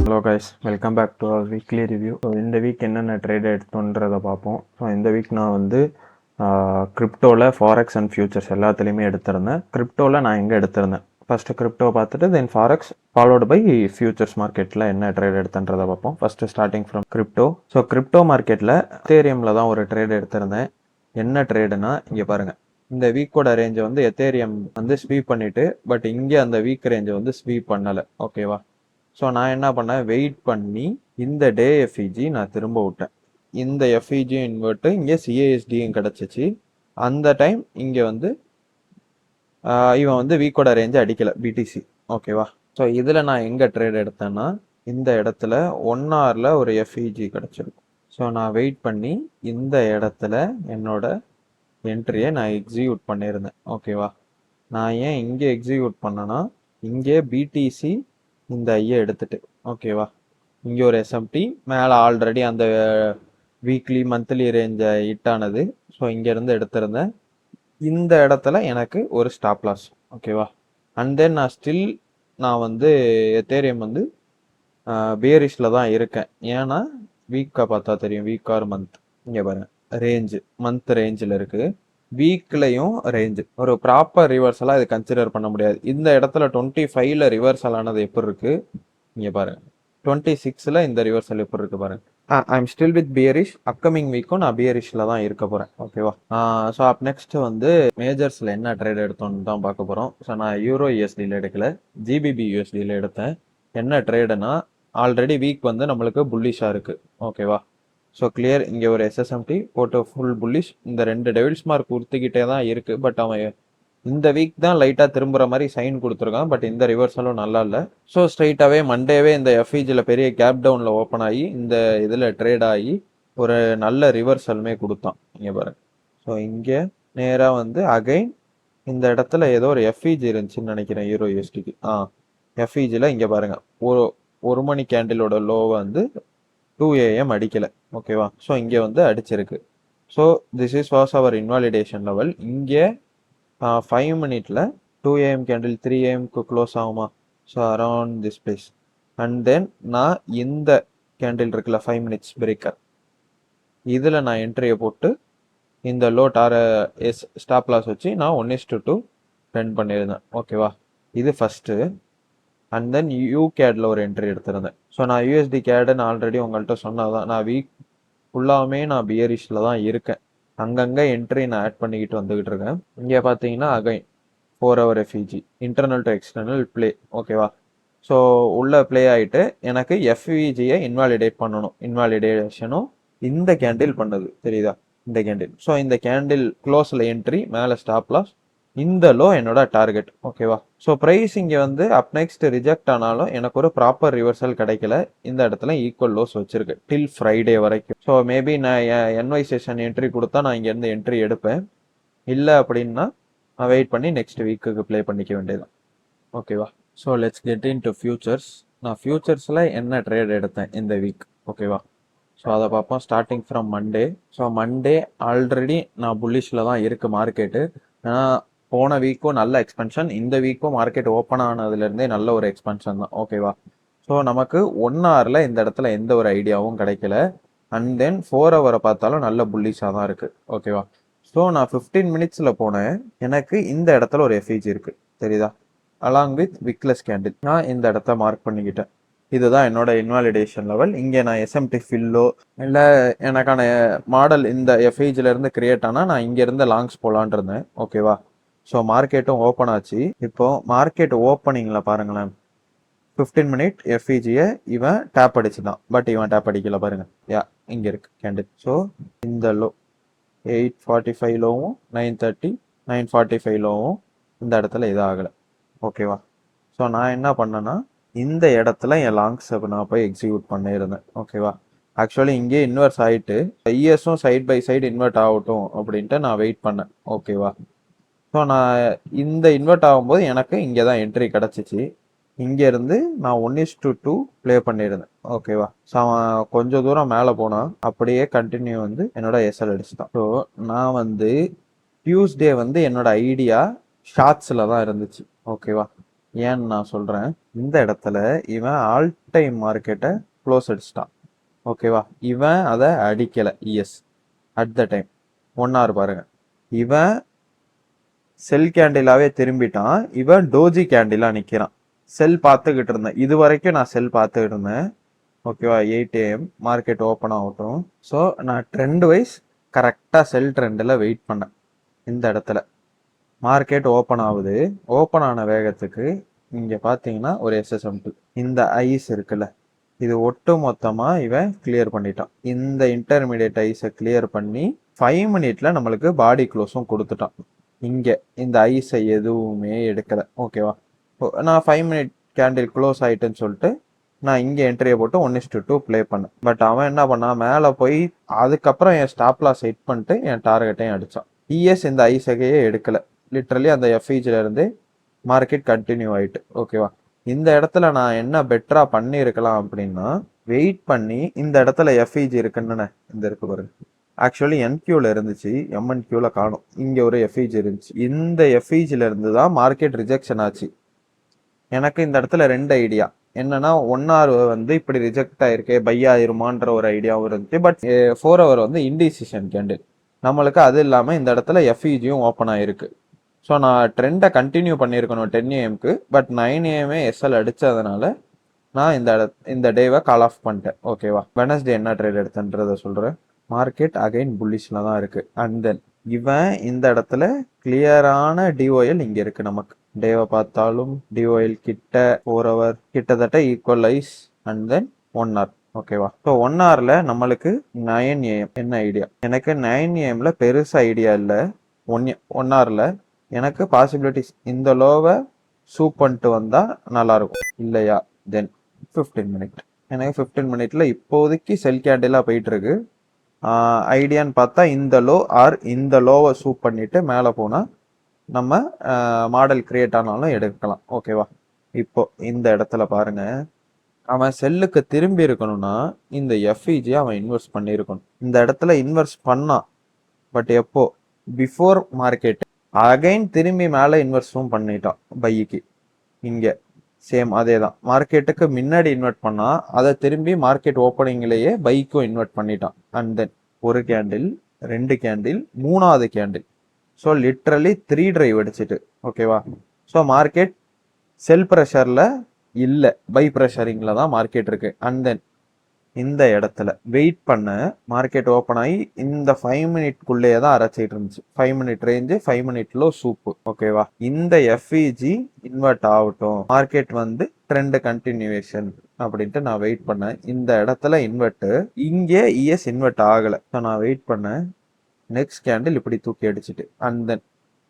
Hello guys, welcome back to our weekly review. So இந்த week என்னென்ன trade எடுத்தோன்றதை பார்ப்போம். ஸோ இந்த வீக் நான் வந்து கிரிப்டோவில் ஃபாரெக்ஸ் அண்ட் ஃபியூச்சர்ஸ் எல்லாத்துலேயுமே எடுத்திருந்தேன். கிரிப்டோவில் நான் எங்கே எடுத்திருந்தேன் ஃபஸ்ட்டு கிரிப்டோ பார்த்துட்டு தென் ஃபாரெக்ஸ் ஃபாலோடு பை ஃபியூச்சர்ஸ் மார்க்கெட்டில் என்ன ட்ரேட் எடுத்தன்றதை பார்ப்போம். First starting from crypto. So crypto மார்க்கெட்டில் எத்தேரியமில் தான் ஒரு ட்ரேட் எடுத்திருந்தேன். என்ன ட்ரேடுனா இங்கே பாருங்கள், இந்த வீக்கோட ரேஞ்சை வந்து எத்தேரியம் வந்து ஸ்வீப் பண்ணிவிட்டு பட் இங்கே அந்த வீக் ரேஞ்சை வந்து ஸ்வீப் பண்ணலை. ஓகேவா? ஸோ நான் என்ன பண்ணேன், வெயிட் பண்ணி இந்த டே எஃப்இஜி நான் திரும்ப விட்டேன். இந்த எஃப்இஜியும் இன்வெர்ட்டு இங்கே சிஏஎஸ்டியும் கிடச்சிச்சு. அந்த டைம் இங்கே வந்து இவன் வந்து வீக்கோட ரேஞ்சை அடிக்கலை பிடிசி. ஓகேவா? ஸோ இதில் நான் எங்கே ட்ரேட் எடுத்தேன்னா இந்த இடத்துல 1 ஹவரில் ஒரு எஃப்இஜி கிடச்சிருக்கும். ஸோ நான் வெயிட் பண்ணி இந்த இடத்துல என்னோட என்ட்ரியை நான் எக்ஸிக்யூட் பண்ணியிருந்தேன். ஓகேவா? நான் ஏன் இங்கே எக்ஸிக்யூட் பண்ணேன்னா இங்கே பிடிசி இந்த ஐயை எடுத்துட்டு, ஓகேவா, இங்கே ஒரு எஸ்எம்டி மேலே ஆல்ரெடி அந்த வீக்லி மந்த்லி ரேஞ்சை ஹிட் ஆனது. ஸோ இங்கேருந்து எடுத்திருந்தேன். இந்த இடத்துல எனக்கு ஒரு ஸ்டாப் லாஸ். ஓகேவா? அண்ட் தென் நான் வந்து எத்தேரியம் வந்து பியரிஷில் தான் இருக்கேன். ஏன்னா வீக்காக பார்த்தா தெரியும், வீக் ஆர் மந்த். இங்கே பாருங்க, ரேஞ்சு மந்த் ரேஞ்சில் இருக்குது, வீக்லையும் ரேஞ்சு. ஒரு ப்ராப்பர் ரிவர்சலாக இது கன்சிடர் பண்ண முடியாது. இந்த இடத்துல 25ல் ரிவர்சல் ஆனது எப்படி இருக்கு இங்கே பாருங்க, 26ல் இந்த ரிவர்சல் எப்படி இருக்கு பாருங்க. I am still with bearish. Upcoming வீக்கும் நான் பியரிஷில் தான் இருக்க போகிறேன். ஓகேவா? ஸோ அப் நெக்ஸ்ட் வந்து மேஜர்ஸில் என்ன ட்ரேட் எடுத்தோன்னு தான் பார்க்க போகிறோம். ஸோ நான் யூரோ யூஎஸ்டியில் எடுக்கல, ஜிபிபி யூஎஸ்டியில் எடுத்தேன். என்ன ட்ரேடுனா ஆல்ரெடி வீக் வந்து நம்மளுக்கு புல்லிஷாக இருக்குது. ஓகேவா? ஸோ கிளியர், இங்கே ஒரு எஸ்எஸ்எம்டி போட்டு ஃபுல் புல்லிஷ். இந்த 2 டெவில்ஸ் மார்க் கொடுத்துக்கிட்டே தான் இருக்குது. பட் அவன் இந்த வீக் தான் லைட்டாக திரும்புகிற மாதிரி சைன் கொடுத்துருக்கான். பட் இந்த ரிவர்சலும் நல்லா இல்லை. ஸோ ஸ்ட்ரைட்டாகவே மண்டேவே இந்த எஃப்இஜியில் பெரிய கேப் டவுனில் ஓப்பன் ஆகி இந்த இதில் ட்ரேட் ஆகி ஒரு நல்ல ரிவர்சலுமே கொடுத்தான். இங்கே பாருங்க. ஸோ இங்கே நேராக வந்து அகைன் இந்த இடத்துல ஏதோ ஒரு எஃப்இஜி இருந்துச்சுன்னு நினைக்கிறேன் யூரோ யூஎஸ்டிக்கு. எஃப்இஜியில் இங்கே பாருங்கள், ஒரு மணி கேண்டிலோட லோவை வந்து 2 AM அடிக்கலை. ஓகேவா? ஸோ இங்கே வந்து அடிச்சிருக்கு. So this is was our invalidation level. இங்கே 5 மினிட்ல 2 AM கேண்டில் 3 AMக்கு க்ளோஸ் ஆகுமா? So around this place. And then நான் இந்த கேண்டில் இருக்குல்ல 5 மினிட்ஸ் பிரேக்கர், இதில் நான் என்ட்ரியை போட்டு இந்த லோ ஸ்டாப் லாஸ் வச்சு நான் 1:2 ரன் பண்ணியிருந்தேன். ஓகேவா? இது ஃபஸ்ட்டு. அண்ட் தென் யூகேடில் ஒரு என்ட்ரி எடுத்திருந்தேன். ஸோ நான் யூஎஸ்டி கேடுன்னு ஆல்ரெடி உங்கள்கிட்ட சொன்னதான், நான் வீக் ஃபுல்லாமே நான் பியரிஷில் தான் இருக்கேன். அங்கங்கே என்ட்ரி நான் ஆட் பண்ணிக்கிட்டு வந்துக்கிட்டு இருக்கேன். இங்கே பார்த்தீங்கன்னா again 4 hour FEG internal to external play. ஓகேவா? ஸோ உள்ள ப்ளே ஆகிட்டு எனக்கு எஃப்இஜியை இன்வாலிடேட் பண்ணணும். இன்வாலிடேஷனும் இந்த கேண்டில் பண்ணுது, தெரியுதா? இந்த கேண்டில். ஸோ இந்த கேண்டில் க்ளோஸில் என்ட்ரி, மேலே ஸ்டாப் லாஸ், இந்த லோ என்னோட டார்கெட். ஓகேவா? ஸோ ப்ரைஸ் இங்கே வந்து அப் நெக்ஸ்ட் ரிஜெக்ட் ஆனாலும் எனக்கு ஒரு ப்ராப்பர் ரிவர்சல் கிடைக்கல. இந்த இடத்துல ஈக்குவல் லோஸ் வச்சிருக்கு டில் ஃப்ரைடே வரைக்கும். ஸோ மேபி நான் என்ஒய் செஷன் என்ட்ரி கொடுத்தா நான் இங்கேருந்து என்ட்ரி எடுப்பேன். இல்லை அப்படின்னா நான் வெயிட் பண்ணி நெக்ஸ்ட் வீக்குக்கு ப்ளே பண்ணிக்க வேண்டியதான். ஓகேவா? So let's get into futures. நான் ஃபியூச்சர்ஸில் என்ன ட்ரேட் எடுத்தேன் இந்த வீக். ஓகேவா? ஸோ அதை பார்ப்போம். Starting from Monday. So Monday already நான் புல்லிஷில் தான் இருக்குது மார்க்கெட்டு. ஏன்னா போன வீக்கும் நல்ல எக்ஸ்பென்ஷன், இந்த வீக்கும் மார்க்கெட் ஓப்பன் ஆனதுலேருந்தே நல்ல ஒரு எக்ஸ்பென்ஷன் தான். ஓகேவா? ஸோ நமக்கு 1 ஹவரில் இந்த இடத்துல எந்த ஒரு ஐடியாவும் கிடைக்கல. அண்ட் தென் 4 hour பார்த்தாலும் நல்ல புல்லிஷாக தான் இருக்குது. ஓகேவா? ஸோ நான் 15 மினிட்ஸில் போனேன். எனக்கு இந்த இடத்துல ஒரு எஃப்இஜி இருக்குது, தெரியுதா? Along with wickless candle. நான் இந்த இடத்த மார்க் பண்ணிக்கிட்டேன். இதுதான் என்னோட இன்வாலிடேஷன் லெவல். இங்கே நான் எஸ்எம்டி ஃபில்லோ இல்லை எனக்கான மாடல் இந்த எஃப்இஜிலேருந்து கிரியேட் ஆனால் நான் இங்கேருந்து லாங்ஸ் போகலான் இருந்தேன். ஓகேவா? ஸோ மார்க்கெட்டும் ஓப்பன் ஆச்சு. இப்போ மார்க்கெட் ஓப்பனிங்கில் பாருங்களேன், 15 மினிட் எஃப்இஜியை இவன் டேப் அடிச்சுதான். பட் இவன் டேப் அடிக்கல பாருங்க. இங்கே இருக்கு கேண்டில். ஸோ இந்த லோ 8:45 லோவும் 9:30 9:45 லோவும் இந்த இடத்துல இதாகலை. ஓகேவா? ஸோ நான் என்ன பண்ணேன்னா இந்த இடத்துல என் லாங்ஸ் நான் போய் எக்ஸிக்யூட் பண்ணியிருந்தேன். ஓகேவா? ஆக்சுவலி இங்கே இன்வெர்ஸ் ஆகிட்டு ஐஎஸும் சைட் பை சைடு இன்வெர்ட் ஆகட்டும் அப்படின்ட்டு நான் வெயிட் பண்ணேன். ஓகேவா? ஸோ நான் இந்த இன்வெர்ட் ஆகும்போது எனக்கு இங்கே தான் என்ட்ரி கிடச்சிச்சு. இங்கேருந்து நான் 1:2 ப்ளே பண்ணியிருந்தேன். ஓகேவா? ஸோ அவன் கொஞ்சம் தூரம் மேலே போனால் அப்படியே கண்டினியூ வந்து என்னோட எஸ்எல் அடிச்சுட்டான். ஸோ நான் வந்து டியூஸ்டே வந்து என்னோட ஐடியா ஷார்ட்ஸில் தான் இருந்துச்சு. ஓகேவா? ஏன்னு நான் சொல்றேன். இந்த இடத்துல இவன் ஆல் டைம் மார்க்கெட்டை க்ளோஸ் அடிச்சிட்டான். ஓகேவா, இவன் அதை அடிக்கல. Yes, at the time 1 hour பாருங்க, இவன் செல் கேண்டிலாவே திரும்பிட்டான். இவன் டோஜி கேண்டிலா நிக்கிறான். செல் பார்த்துக்கிட்டு இருந்தேன், இது வரைக்கும் நான் செல் பார்த்துக்கிட்டு இருந்தேன். ஓகேவா, 8 AM மார்க்கெட் ஓப்பன் ஆகட்டும். ஸோ நான் ட்ரெண்ட் வைஸ் கரெக்டாக செல் ட்ரெண்டில் வெயிட் பண்ணேன். இந்த இடத்துல மார்க்கெட் ஓப்பன் ஆகுது. ஓப்பன் ஆன வேகத்துக்கு இங்கே பார்த்தீங்கன்னா ஒரு எஸ்எஸ்எம்2 இந்த ஐஸ் இருக்குல்ல, இது ஒட்டு மொத்தமாக இவன் கிளியர் பண்ணிட்டான். இந்த இன்டர்மீடியட் ஐஸை கிளியர் பண்ணி 5 மினிட்ல நம்மளுக்கு பாடி க்ளோஸும் கொடுத்துட்டான். இங்கே இந்த ஐஸை எதுவுமே எடுக்கலை. ஓகேவா, நான் 5 மினிட் கேண்டில் க்ளோஸ் ஆயிட்டுன்னு சொல்லிட்டு நான் இங்கே என்ட்ரியை போட்டு 1:2 ப்ளே பண்ணேன். பட் அவன் என்ன பண்ணான், மேலே போய் அதுக்கப்புறம் என் ஸ்டாப் லாஸ் செட் பண்ணிட்டு என் டார்கெட்டையும் அடித்தான். இஎஸ் இந்த ஐசகையே எடுக்கலை. லிட்ரலி அந்த எஃப்இஜில இருந்து மார்க்கெட் கண்டினியூ ஆயிட்டு. ஓகேவா, இந்த இடத்துல நான் என்ன பெட்டரா பண்ணியிருக்கலாம் அப்படின்னா, வெயிட் பண்ணி இந்த இடத்துல எஃப்இஜி இருக்குன்னு இந்த இருக்கு பாருங்க. ஆக்சுவலி என்கியூல இருந்துச்சு, எம்என்கியூல காணும். இங்க ஒரு எஃப்இஜி இருந்துச்சு. இந்த எஃப்இஜில இருந்து தான் மார்க்கெட் ரிஜெக்ஷன் ஆச்சு. எனக்கு இந்த இடத்துல 2 ஐடியா என்னன்னா, 1 hour வந்து இப்படி ரிஜெக்ட் ஆயிருக்கே, பை ஆயிருமான்ற ஒரு ஐடியாவும் இருந்துச்சு. பட் 4 hour வந்து இன்டிசிஷன் கேண்டில் நம்மளுக்கு. அது இல்லாமல் இந்த இடத்துல எஃப்இஜியும் ஓப்பன் ஆயிருக்கு. ஸோ நான் ட்ரெண்டை கண்டினியூ பண்ணியிருக்கணும் 10 AM-க்கு. பட் 9 AM எஸ்எல் அடித்ததுனால நான் இந்த டேவை கால் ஆஃப் பண்ணிட்டேன். ஓகேவா, வெனஸ்டே என்ன ட்ரேட் எடுத்தேன்றதை சொல்கிறேன். மார்க்கெட் அகைன் புல்லிஷில் தான் இருக்குது. அண்ட் தென் இவன் இந்த இடத்துல கிளியரான டிஓஎல் இங்கே இருக்குது. நமக்கு டேவை பார்த்தாலும் டிஓஎல் கிட்ட 4 hour கிட்டத்தட்ட ஈக்குவலைஸ். And then 1 hour. ஓகேவா, ஸோ 1 hourல நம்மளுக்கு 9 AM என்ன ஐடியா, எனக்கு 9 AM-ல பெருசு ஐடியா இல்லை. 1 hourல எனக்கு பாசிபிலிட்டிஸ் இந்த லோவை சூப் பண்ணிட்டு வந்தால் நல்லாயிருக்கும். இல்லையா, தென் 15 மினிட். எனக்கு 15 மினிட்ல இப்போதைக்கு செல் கேண்டிலாக போயிட்டு இருக்கு. ஐடியான்னு பார்த்தா இந்த லோ ஆர் இந்த லோவை சூப் பண்ணிட்டு மேலே போனால் நம்ம மாடல் கிரியேட் ஆனாலும் எடுக்கலாம். ஓகேவா, இப்போ இந்த இடத்துல பாருங்க, அவன் செல்லுக்கு திரும்பி இருக்கணும்னா இந்த எஃப்இஜி அவன் இன்வெஸ்ட் பண்ணியிருக்கணும். இந்த இடத்துல இன்வெஸ்ட் பண்ணான். பட் எப்போ, பிஃபோர் மார்க்கெட் அகைன் திரும்பி மேலே இன்வெஸ்டும் பண்ணிட்டான் பைக்கு. இங்கே சேம் அதே தான், மார்க்கெட்டுக்கு முன்னாடி இன்வெர்ட் பண்ணா அதை திரும்பி மார்க்கெட் ஓப்பனிங்லேயே பைக்கும் இன்வெர்ட் பண்ணிட்டான். அண்ட் தென் ஒரு கேண்டில், 2 கேண்டில், 3வது கேண்டில். ஸோ லிட்ரலி 3 டிரைவ் அடிச்சிட்டு. ஓகேவா, ஸோ மார்க்கெட் செல் ப்ரெஷரில் இல்லை, பை ப்ரெஷரிங்கில் தான் மார்க்கெட் இருக்கு. அண்ட் தென் இந்த இடத்துல வெயிட் பண்ண மார்க்கெட் ஓப்பன் ஆகி இந்த 5 மினிட்குள்ளேயே தான் அரைச்சிட்டு இருந்துச்சு. 5 மினிட் ரேஞ்சு, 5 மினிட்ல சூப்பு. ஓகேவா, இந்த எஃப்இஜி இன்வெர்ட் ஆகட்டும், மார்க்கெட் வந்து ட்ரெண்ட் கண்டினியூவேஷன் அப்படின்ட்டு நான் வெயிட் பண்ணேன். இந்த இடத்துல இன்வெர்ட், இங்கே இஎஸ் இன்வெர்ட் ஆகலை. ஸோ நான் வெயிட் பண்ணேன். நெக்ஸ்ட் கேண்டில் இப்படி தூக்கி அடிச்சுட்டு அண்ட் தென்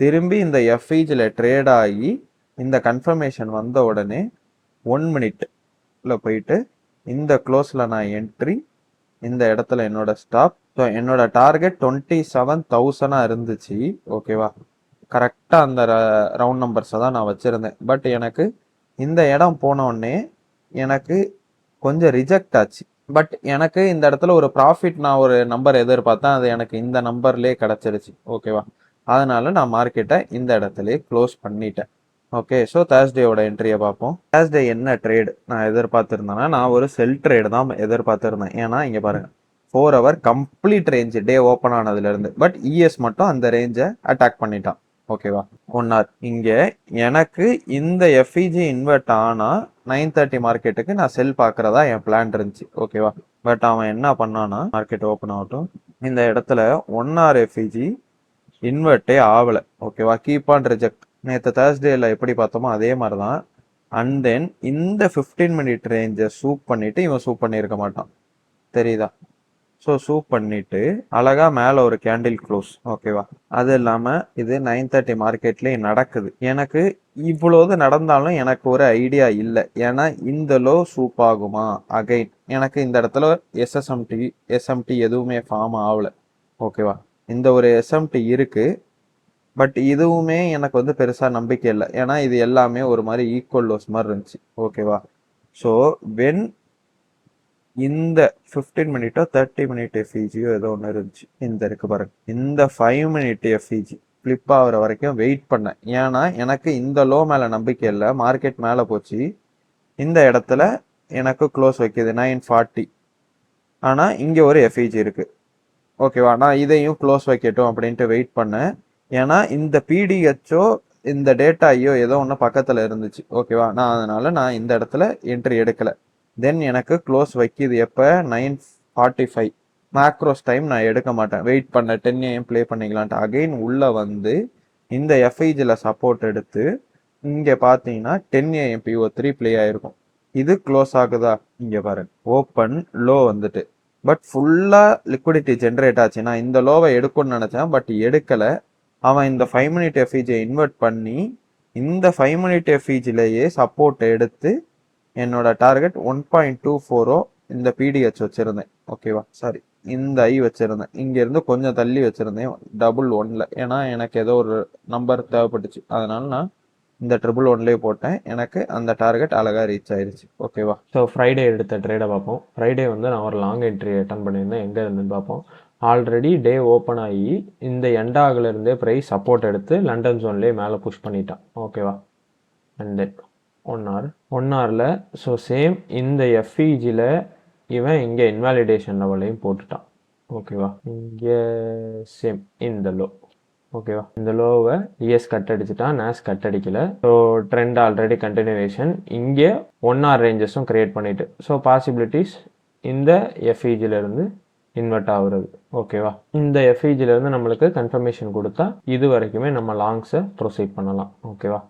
திரும்பி இந்த எஃப்இஜில ட்ரேட் ஆகி இந்த கன்ஃபர்மேஷன் வந்த உடனே 1 மினிட்ல போயிட்டு இந்த க்ளோஸில் நான் என்ட்ரி, இந்த இடத்துல என்னோட ஸ்டாப். ஸோ என்னோட டார்கெட் 27,000 இருந்துச்சு. ஓகேவா, கரெக்டாக அந்த ரவுண்ட் நம்பர்ஸை தான் நான் வச்சுருந்தேன். பட் எனக்கு இந்த இடம் போன உடனே எனக்கு கொஞ்சம் ரிஜெக்ட் ஆச்சு. பட் எனக்கு இந்த இடத்துல ஒரு ப்ராஃபிட் நான் ஒரு நம்பர் எதிர்பார்த்தேன், அது எனக்கு இந்த நம்பர்லேயே கிடச்சிருச்சு. ஓகேவா, அதனால நான் மார்க்கெட்டை இந்த இடத்துலயே க்ளோஸ் பண்ணிட்டேன். ஓகே, ஸோ தேர்ஸ்டேயோட என்ட்ரியை பார்ப்போம். தேர்ஸ்டே என்ன ட்ரேடு நான் எதிர்பார்த்துருந்தேன்னா, நான் ஒரு செல் ட்ரேடு தான் எதிர்பார்த்துருந்தேன். ஏன்னா இங்கே பாருங்க, 4 hour complete range day open ஆனதுலேருந்து. பட் இஎஸ் மட்டும் அந்த ரேஞ்சை அட்டாக் பண்ணிட்டான். ஓகேவா, 1 hour இங்கே எனக்கு இந்த எஃப்இஜி இன்வெர்ட் ஆனால் 9:30 மார்க்கெட்டுக்கு நான் செல் பார்க்குறதா என் பிளான் இருந்துச்சு. ஓகேவா, பட் அவன் என்ன பண்ணான்னா, மார்க்கெட் ஓப்பன் ஆகட்டும், இந்த இடத்துல 1 hour எஃப்இஜி இன்வெர்ட்டே ஆகலை. ஓகேவா, கீப் ஆன் ரிஜெக்ட். நேற்று தேர்ஸ்டேல எப்படி பார்த்தோமோ அதே மாதிரி தான். அண்ட் தென் இந்த 15 மினிட் ரேஞ்சை சூப் பண்ணிட்டு இவன் சூப் பண்ணியிருக்க மாட்டான், தெரியுதா? ஸோ சூப் பண்ணிட்டு அழகா மேலே ஒரு கேண்டில் க்ளோஸ். ஓகேவா, அது இல்லாமல் இது 9:30 மார்க்கெட்லேயே நடக்குது. எனக்கு இவ்வளோது நடந்தாலும் எனக்கு ஒரு ஐடியா இல்லை. ஏன்னா இந்த லோ சூப் ஆகுமா அகைன், எனக்கு இந்த இடத்துல எஸ்எம்டி எதுவுமே ஃபார்ம் ஆகலை. ஓகேவா, இந்த ஒரு எஸ்எம்டி இருக்கு, பட் இதுவுமே எனக்கு வந்து பெருசாக நம்பிக்கை இல்லை. ஏன்னா இது எல்லாமே ஒரு மாதிரி ஈக்குவல் லோஸ் மாதிரி இருந்துச்சு. ஓகேவா, ஸோ வென் இந்த 15 மினிட்டோ 30 மினிட் எஃப்இஜியோ ஏதோ ஒன்று இருந்துச்சு. இந்த இருக்கு பாருங்க, இந்த 5 மினிட் எஃப்இஜி ஃப்ளிப் ஆகுற வரைக்கும் வெயிட் பண்ணேன். ஏன்னா எனக்கு இந்த லோ மேலே நம்பிக்கை இல்லை. மார்க்கெட் மேலே போச்சு. இந்த இடத்துல எனக்கு க்ளோஸ் வைக்கிது 940. ஆனால் இங்கே ஒரு எஃப்இஜி இருக்கு. ஓகேவா, நான் இதையும் க்ளோஸ் வைக்கட்டும் அப்படின்ட்டு வெயிட் பண்ணேன். ஏன்னா இந்த பிடிஹெச்சோ இந்த டேட்டாயோ ஏதோ ஒன்று பக்கத்தில் இருந்துச்சு. ஓகேவா, அதனால நான் இந்த இடத்துல என்ட்ரி எடுக்கலை. தென் எனக்கு க்ளோஸ் வைக்கிது எப்போ? 9:45. மேக்ரோஸ் டைம் நான் எடுக்க மாட்டேன், வெயிட் பண்ண 10 AM ப்ளே பண்ணிக்கலான்ட்டு அகைன் உள்ளே வந்து இந்த எஃப்ஐஜியில் சப்போர்ட் எடுத்து இங்கே பார்த்தீங்கன்னா 10 AM PO3 ப்ளே ஆயிருக்கும். இது க்ளோஸ் ஆகுதா? இங்கே பாருங்க, ஓப்பன் லோ வந்துட்டு, பட் ஃபுல்லாக லிக்விடிட்டி ஜென்ரேட் ஆச்சு. நான் இந்த லோவை எடுக்கும்னு நினச்சேன், பட் எடுக்கலை. அவன் இந்த 5 மினிட் எஃப்இஜியை இன்வெர்ட் பண்ணி இந்த 5 மினிட் எஃப்இஜிலேயே சப்போர்ட் எடுத்து என்னோட டார்கெட் 1.24 இந்த பிடிஹெச் வச்சிருந்தேன். ஓகேவா, சாரி, இந்த ஐ வச்சிருந்தேன். இங்கேருந்து கொஞ்சம் தள்ளி வச்சிருந்தேன் 111. ஏன்னா எனக்கு ஏதோ ஒரு நம்பர் தேவைப்பட்டுச்சு, அதனால நான் இந்த 111 போட்டேன். எனக்கு அந்த டார்கெட் அழகாக ரீச் ஆயிடுச்சு. ஓகேவா. ஸோ ஃப்ரைடே எடுத்த ட்ரேடை பார்ப்போம். ஃப்ரைடே வந்து நான் ஒரு லாங் என்ட்ரி அட்டன் பண்ணியிருந்தேன். எங்கே இருந்துன்னு பார்ப்போம். ஆல்ரெடி டே ஓப்பன் ஆகி இந்த எண்டாகிலிருந்தே ப்ரைஸ் சப்போர்ட் எடுத்து லண்டன் ஜோன்லேயே மேலே புஷ் பண்ணிட்டான். ஓகேவா. அண்ட் தென் 1 ஹவரில் ஸோ சேம் இந்த எஃப்இஜியில் இவன் இங்கே இன்வாலிடேஷன் லெவலையும் போட்டுட்டான். ஓகேவா, இங்கே சேம் இந்த லோ. ஓகேவா, இந்த லோவை இஎஸ் கட் அடிச்சுட்டான், நேஸ் கட் அடிக்கல. So trend already continuation. இங்கே 1 ஹவர் ரேஞ்சஸும் கிரியேட் பண்ணிட்டு, ஸோ பாசிபிலிட்டிஸ் இந்த எஃப்இஜிலேருந்து இன்வெர்ட் ஆகுறது. ஓகேவா, இந்த எஃப்இஜிலேருந்து நம்மளுக்கு கன்ஃபர்மேஷன் கொடுத்தா இது வரைக்குமே நம்ம லாங்ஸை ப்ரொசீட் பண்ணலாம். ஓகேவா,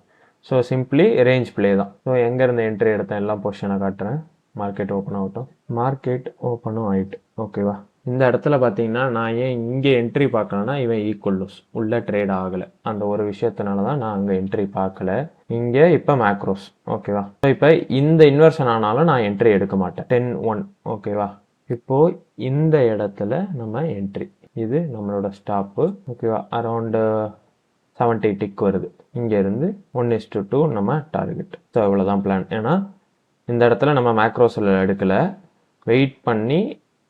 ஸோ சிம்பிளி ரேஞ்ச் பிளே தான். ஸோ எங்கேருந்து என்ட்ரி எடுத்தேன் எல்லாம் பொசிஷனை காட்டுறேன். மார்க்கெட் ஓப்பன் ஆகட்டும். மார்க்கெட் ஓப்பனும் ஆகிட்டு. ஓகேவா, இந்த இடத்துல பார்த்தீங்கன்னா நான் ஏன் இங்கே என்ட்ரி பார்க்கலன்னா இவன் ஈக்குவல் லோஸ் உள்ள ட்ரேட் ஆகலை. அந்த ஒரு விஷயத்தினால தான் நான் அங்கே என்ட்ரி பார்க்கல. இங்கே இப்போ மேக்ரோஸ். ஓகேவா, ஸோ இப்போ இந்த இன்வெர்ஷன் ஆனாலும் நான் என்ட்ரி எடுக்க மாட்டேன். 10-1. ஓகேவா, இப்போது இந்த இடத்துல நம்ம என்ட்ரி, இது நம்மளோட ஸ்டாப்பு. ஓகேவா, அரௌண்டு 70 டிக் வருது. இங்கேருந்து 1:2 நம்ம டார்கெட். ஸோ இவ்வளோதான் பிளான். ஏன்னா இந்த இடத்துல நம்ம மேக்ரோஸில் எடுக்கலை, வெயிட் பண்ணி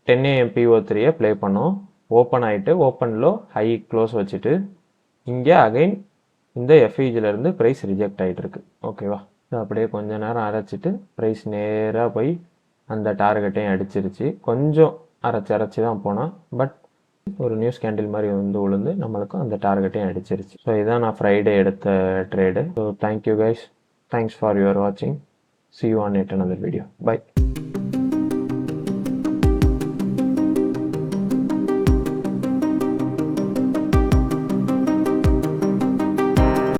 10 AM PO3 ப்ளே பண்ணோம். ஓப்பன் ஆகிட்டு ஓப்பனில் ஹை க்ளோஸ் வச்சுட்டு இங்கே அகைன் இந்த எஃப்இஜிலேருந்து ப்ரைஸ் ரிஜெக்ட் ஆகிட்டு இருக்கு. ஓகேவா, ஸோ அப்படியே கொஞ்சம் நேரம் அரைச்சிட்டு ப்ரைஸ் நேராக போய் அந்த டார்கெட்டையும் அடிச்சிருச்சு. கொஞ்சம் அரைச்சி தான் போனால், பட் ஒரு நியூஸ் கேண்டில் மாதிரி வந்து விழுந்து நம்மளுக்கும் அந்த டார்கெட்டையும் அடிச்சிருச்சு. ஸோ இதான் நான் ஃப்ரைடே எடுத்த trade. So thank you guys, thanks for your வாட்சிங். See you on yet another video. Bye.